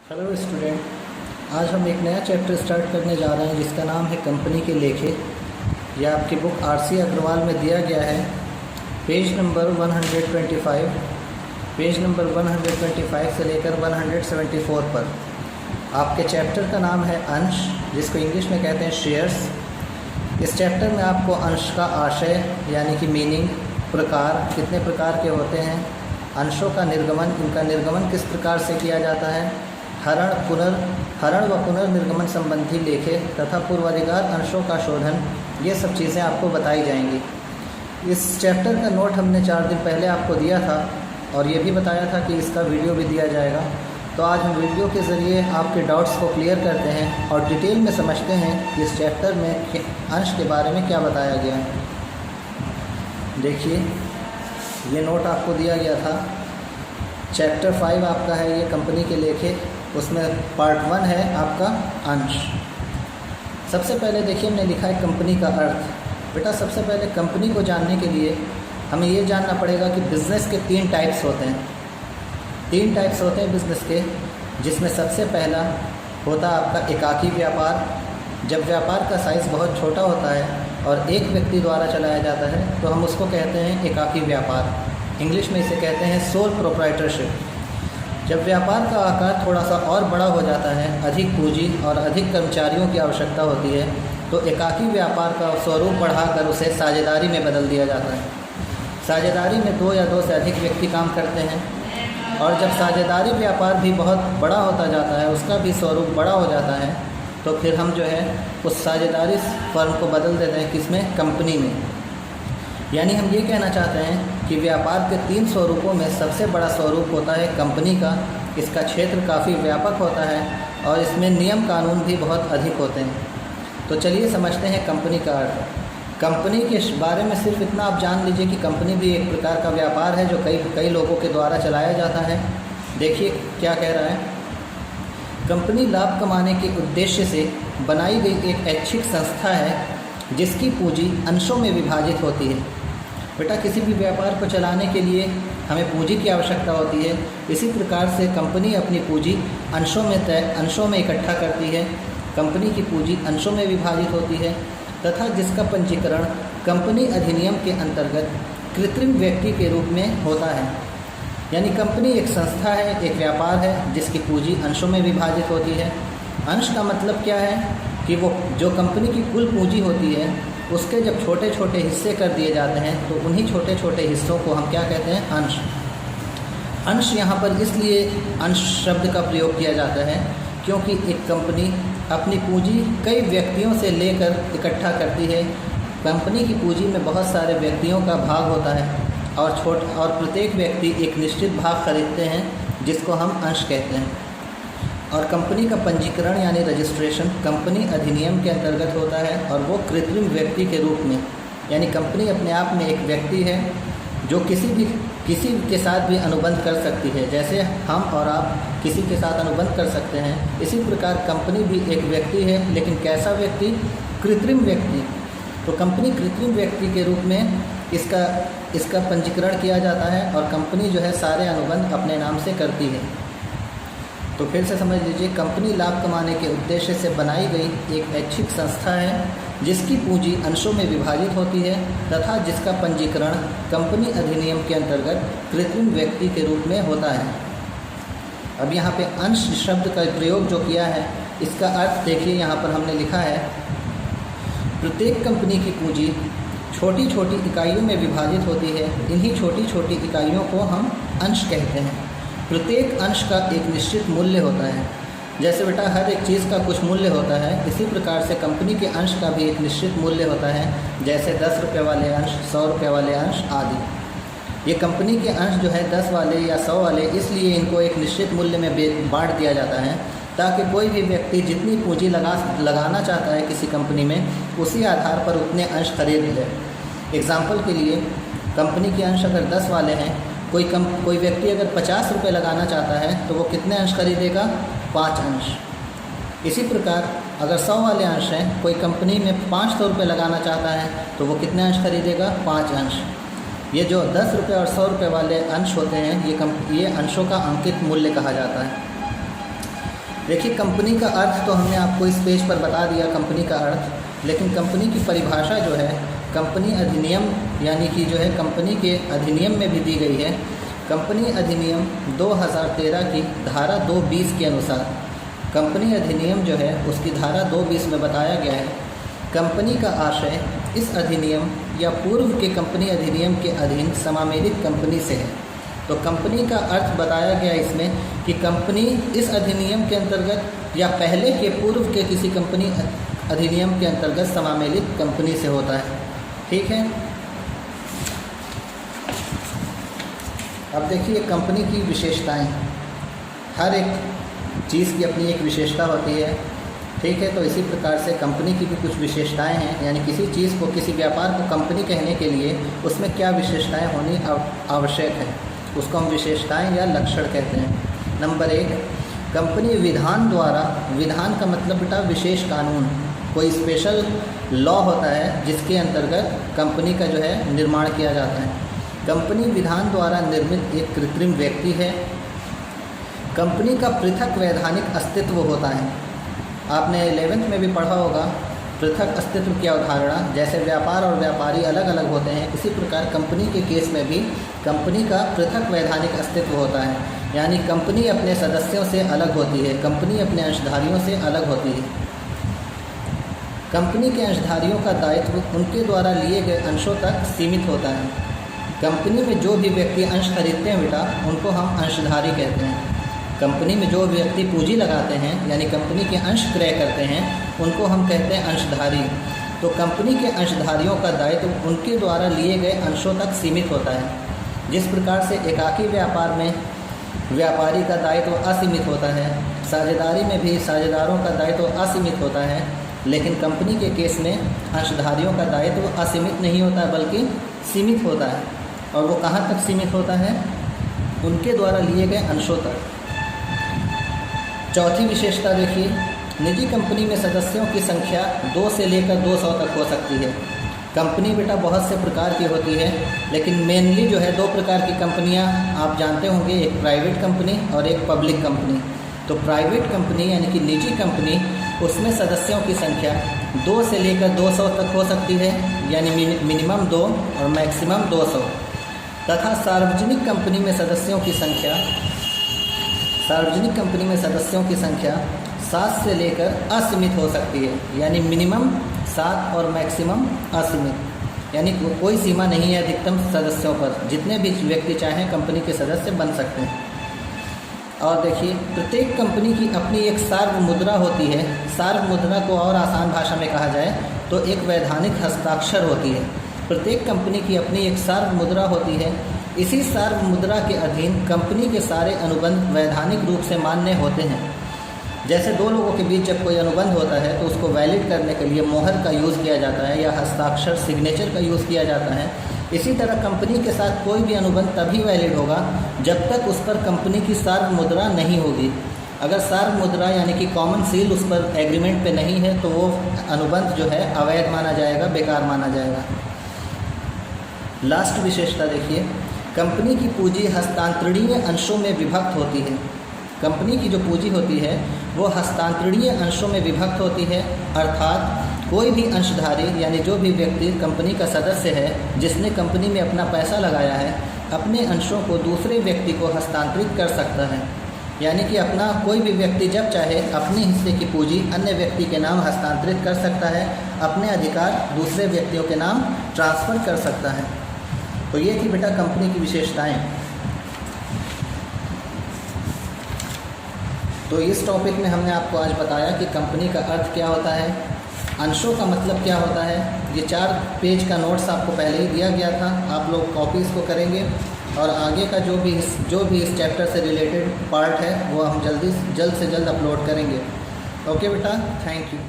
Hello student, आज हम एक नया चैप्टर स्टार्ट करने जा रहे हैं जिसका नाम है कंपनी के लेखे। यह आपकी बुक आरसी अग्रवाल में दिया गया है। पेज नंबर 125 से लेकर 174 पर आपके चैप्टर का नाम है अंश, जिसको इंग्लिश में कहते हैं शेयर्स। इस चैप्टर में आपको अंश का आशय यानी कि मीनिंग, प्रकार, कितने प्रकार के होते हैं, अंशों का निर्गमन, इनका निर्गमन किस प्रकार से किया जाता है, हरण व पुनर्निर्गमन संबंधी लेखे तथा पूर्वाधिकार अंशों का शोधन, ये सब चीज़ें आपको बताई जाएंगी। इस चैप्टर का नोट हमने 4 दिन पहले आपको दिया था और ये भी बताया था कि इसका वीडियो भी दिया जाएगा। तो आज हम वीडियो के ज़रिए आपके डाउट्स को क्लियर करते हैं और डिटेल में समझते हैं कि इस चैप्टर में अंश के बारे में क्या बताया गया है। देखिए, ये नोट आपको दिया गया था। चैप्टर 5 आपका है ये कंपनी के लेखे, उसमें पार्ट 1 है आपका अंश। सबसे पहले देखिए, हमने लिखा है कंपनी का अर्थ। बेटा, सबसे पहले कंपनी को जानने के लिए हमें ये जानना पड़ेगा कि बिज़नेस के 3 टाइप्स होते हैं। 3 टाइप्स होते हैं बिज़नेस के, जिसमें सबसे पहला होता आपका एकाकी व्यापार। जब व्यापार का साइज़ बहुत छोटा होता है और एक व्यक्ति द्वारा चलाया जाता है तो हम उसको कहते हैं एकाकी व्यापार। इंग्लिश में इसे कहते हैं सोल प्रोप्राइटरशिप। जब व्यापार का आकार थोड़ा सा और बड़ा हो जाता है, अधिक पूंजी और अधिक कर्मचारियों की आवश्यकता होती है, तो एकाकी व्यापार का स्वरूप बढ़ाकर उसे साझेदारी में बदल दिया जाता है। साझेदारी में 2 या 2 से अधिक व्यक्ति काम करते हैं और जब साझेदारी व्यापार भी बहुत बड़ा होता जाता है, उसका भी स्वरूप बड़ा हो जाता है, तो फिर हम जो है उस साझेदारी फर्म को बदल देते हैं किसमें, कंपनी में। यानी हम ये कहना चाहते हैं कि व्यापार के 3 स्वरूपों में सबसे बड़ा स्वरूप होता है कंपनी का। इसका क्षेत्र काफ़ी व्यापक होता है और इसमें नियम कानून भी बहुत अधिक होते हैं। तो चलिए समझते हैं कंपनी का अर्थ। कंपनी के बारे में सिर्फ इतना आप जान लीजिए कि कंपनी भी एक प्रकार का व्यापार है जो कई लोगों के द्वारा चलाया जाता है। देखिए क्या कह रहा है। कंपनी लाभ कमाने के उद्देश्य से बनाई गई एक ऐच्छिक संस्था है जिसकी पूंजी अंशों में विभाजित होती है। बेटा, किसी भी व्यापार को चलाने के लिए हमें पूंजी की आवश्यकता होती है। इसी प्रकार से कंपनी अपनी पूंजी अंशों में इकट्ठा करती है। कंपनी की पूंजी अंशों में विभाजित होती है तथा जिसका पंजीकरण कंपनी अधिनियम के अंतर्गत कृत्रिम व्यक्ति के रूप में होता है। यानी कंपनी एक संस्था है, एक व्यापार है जिसकी पूंजी अंशों में विभाजित होती है। अंश का मतलब क्या है कि वो जो कंपनी की कुल पूंजी होती है उसके जब छोटे छोटे हिस्से कर दिए जाते हैं तो उन्हीं छोटे छोटे हिस्सों को हम क्या कहते हैं, अंश। अंश यहाँ पर इसलिए अंश शब्द का प्रयोग किया जाता है क्योंकि एक कंपनी अपनी पूंजी कई व्यक्तियों से लेकर इकट्ठा करती है। कंपनी की पूंजी में बहुत सारे व्यक्तियों का भाग होता है और प्रत्येक व्यक्ति एक निश्चित भाग खरीदते हैं जिसको हम अंश कहते हैं। और कंपनी का पंजीकरण यानी रजिस्ट्रेशन कंपनी अधिनियम के अंतर्गत होता है और वो कृत्रिम व्यक्ति के रूप में, यानी कंपनी अपने आप में एक व्यक्ति है जो किसी के साथ भी अनुबंध कर सकती है। जैसे हम और आप किसी के साथ अनुबंध कर सकते हैं, इसी प्रकार कंपनी भी एक व्यक्ति है, लेकिन कैसा व्यक्ति, कृत्रिम व्यक्ति। तो कंपनी कृत्रिम व्यक्ति के रूप में इसका पंजीकरण किया जाता है और कंपनी जो है सारे अनुबंध अपने नाम से करती है। तो फिर से समझ लीजिए, कंपनी लाभ कमाने के उद्देश्य से बनाई गई एक ऐच्छिक संस्था है जिसकी पूंजी अंशों में विभाजित होती है तथा जिसका पंजीकरण कंपनी अधिनियम के अंतर्गत कृत्रिम व्यक्ति के रूप में होता है। अब यहाँ पे अंश शब्द का प्रयोग जो किया है, इसका अर्थ देखिए, यहाँ पर हमने लिखा है प्रत्येक कंपनी की पूंजी छोटी छोटी इकाइयों में विभाजित होती है। इन्हीं छोटी छोटी इकाइयों को हम अंश कहते हैं। प्रत्येक अंश का एक निश्चित मूल्य होता है। जैसे बेटा हर एक चीज़ का कुछ मूल्य होता है, इसी प्रकार से कंपनी के अंश का भी एक निश्चित मूल्य होता है। जैसे 10 रुपये वाले अंश, 100 रुपये वाले अंश आदि। ये कंपनी के अंश जो है 10 वाले या 100 वाले, इसलिए इनको एक निश्चित मूल्य में बांट दिया जाता है ताकि कोई भी व्यक्ति जितनी पूंजी लगाना चाहता है किसी कंपनी में, उसी आधार पर उतने अंश खरीद ले। एग्ज़ाम्पल के लिए, कंपनी के अंश अगर 10 वाले हैं, कोई व्यक्ति अगर 50 रुपये लगाना चाहता है तो वो कितने अंश खरीदेगा, 5 अंश। इसी प्रकार अगर 100 वाले अंश हैं, कोई कंपनी में 500 रुपये लगाना चाहता है तो वो कितने अंश खरीदेगा, 5 अंश। ये जो 10 रुपये और 100 रुपये वाले अंश होते हैं, ये अंशों का अंकित मूल्य कहा जाता है। देखिए, कंपनी का अर्थ तो हमने आपको इस पेज पर बता दिया, कंपनी का अर्थ, लेकिन कंपनी की परिभाषा जो है कंपनी अधिनियम यानी कि जो है कंपनी के अधिनियम में भी दी गई है। कंपनी अधिनियम 2013 की धारा 220 के अनुसार कंपनी अधिनियम जो है उसकी धारा 220 में बताया गया है, कंपनी का आशय इस अधिनियम या पूर्व के कंपनी अधिनियम के अधीन समामेलित कंपनी से है। तो कंपनी का अर्थ बताया गया इसमें कि कंपनी इस अधिनियम के अंतर्गत या पहले के पूर्व के किसी कंपनी अधिनियम के अंतर्गत समामेलित कंपनी से होता है। ठीक है, अब देखिए कंपनी की विशेषताएं। हर एक चीज़ की अपनी एक विशेषता होती है। ठीक है, तो इसी प्रकार से कंपनी की भी कुछ विशेषताएं हैं, यानी किसी चीज़ को, किसी व्यापार को कंपनी कहने के लिए उसमें क्या विशेषताएं होनी आवश्यक है, उसको हम विशेषताएं या लक्षण कहते हैं। नंबर 1, कंपनी विधान द्वारा, विधान का मतलब बेटा विशेष कानून, कोई स्पेशल लॉ होता है जिसके अंतर्गत कंपनी का जो है निर्माण किया जाता है। कंपनी विधान द्वारा निर्मित एक कृत्रिम व्यक्ति है। कंपनी का पृथक वैधानिक अस्तित्व होता है। आपने 11th में भी पढ़ा होगा पृथक अस्तित्व की अवधारणा। जैसे व्यापार और व्यापारी अलग अलग होते हैं, इसी प्रकार कंपनी के केस में भी कंपनी का पृथक वैधानिक अस्तित्व होता है, यानी कंपनी अपने सदस्यों से अलग होती है, कंपनी अपने अंशधारियों से अलग होती है। कंपनी के अंशधारियों का दायित्व उनके द्वारा लिए गए अंशों तक सीमित होता है। कंपनी में जो भी व्यक्ति अंश खरीदते हैं बेटा, उनको हम अंशधारी कहते हैं। कंपनी में जो व्यक्ति पूंजी लगाते हैं यानी कंपनी के अंश क्रय करते हैं, उनको हम कहते हैं अंशधारी। तो कंपनी के अंशधारियों का दायित्व उनके द्वारा लिए गए अंशों तक सीमित होता है। जिस प्रकार से एकाकी व्यापार में व्यापारी का दायित्व असीमित होता है, साझेदारी में भी साझेदारों का दायित्व असीमित होता है, लेकिन कंपनी के केस में अंशधारियों का दायित्व असीमित नहीं होता बल्कि सीमित होता है। और वो कहाँ तक सीमित होता है? उनके द्वारा लिए गए अंशों तक। चौथी विशेषता देखिए, निजी कंपनी में सदस्यों की संख्या 2 से लेकर 200 तक हो सकती है। कंपनी बेटा बहुत से प्रकार की होती है, लेकिन मेनली जो है 2 प्रकार की कंपनियां आप जानते होंगे, एक प्राइवेट कंपनी और एक पब्लिक कंपनी। तो प्राइवेट कंपनी यानी कि निजी कंपनी, उसमें सदस्यों की संख्या 2 से लेकर 200 तक हो सकती है, यानी मिनिमम 2 और मैक्सिमम 200। तथा सार्वजनिक कंपनी में सदस्यों की संख्या 7 से लेकर असीमित हो सकती है, यानी मिनिमम 7 और मैक्सिमम असीमित, यानी कोई सीमा नहीं है अधिकतम सदस्यों पर, जितने भी व्यक्ति चाहें कंपनी के सदस्य बन सकते हैं। और देखिए, प्रत्येक कंपनी की अपनी एक सार्व मुद्रा होती है। सार्व मुद्रा को और आसान भाषा में कहा जाए तो एक वैधानिक हस्ताक्षर होती है। प्रत्येक कंपनी की अपनी एक सार्व मुद्रा होती है। इसी सार्व मुद्रा के अधीन कंपनी के सारे अनुबंध वैधानिक रूप से मान्य होते हैं। जैसे 2 लोगों के बीच जब कोई अनुबंध होता है तो उसको वैलिड करने के लिए मोहर का यूज़ किया जाता है या हस्ताक्षर सिग्नेचर का यूज़ किया जाता है। इसी तरह कंपनी के साथ कोई भी अनुबंध तभी वैलिड होगा जब तक उस पर कंपनी की सार्व मुद्रा नहीं होगी। अगर सार्व मुद्रा यानी कि कॉमन सील उस पर एग्रीमेंट पे नहीं है तो वो अनुबंध जो है अवैध माना जाएगा, बेकार माना जाएगा। लास्ट विशेषता देखिए, कंपनी की पूंजी हस्तांतरणीय अंशों में विभक्त होती है। कंपनी की जो पूंजी होती है वो हस्तांतरणीय अंशों में विभक्त होती है, अर्थात कोई भी अंशधारी यानी जो भी व्यक्ति कंपनी का सदस्य है, जिसने कंपनी में अपना पैसा लगाया है, अपने अंशों को दूसरे व्यक्ति को हस्तांतरित कर सकता है। यानी कि अपना कोई भी व्यक्ति जब चाहे अपने हिस्से की पूंजी अन्य व्यक्ति के नाम हस्तांतरित कर सकता है, अपने अधिकार दूसरे व्यक्तियों के नाम ट्रांसफ़र कर सकता है। तो ये थी बेटा कंपनी की विशेषताएं। तो इस टॉपिक में हमने आपको आज बताया कि कंपनी का अर्थ क्या होता है, अंशों का मतलब क्या होता है। ये 4 पेज का नोट्स आपको पहले ही दिया गया था, आप लोग कॉपी इसको करेंगे और आगे का जो भी इस चैप्टर से रिलेटेड पार्ट है वो हम जल्द से जल्द अपलोड करेंगे। ओके बेटा, थैंक यू।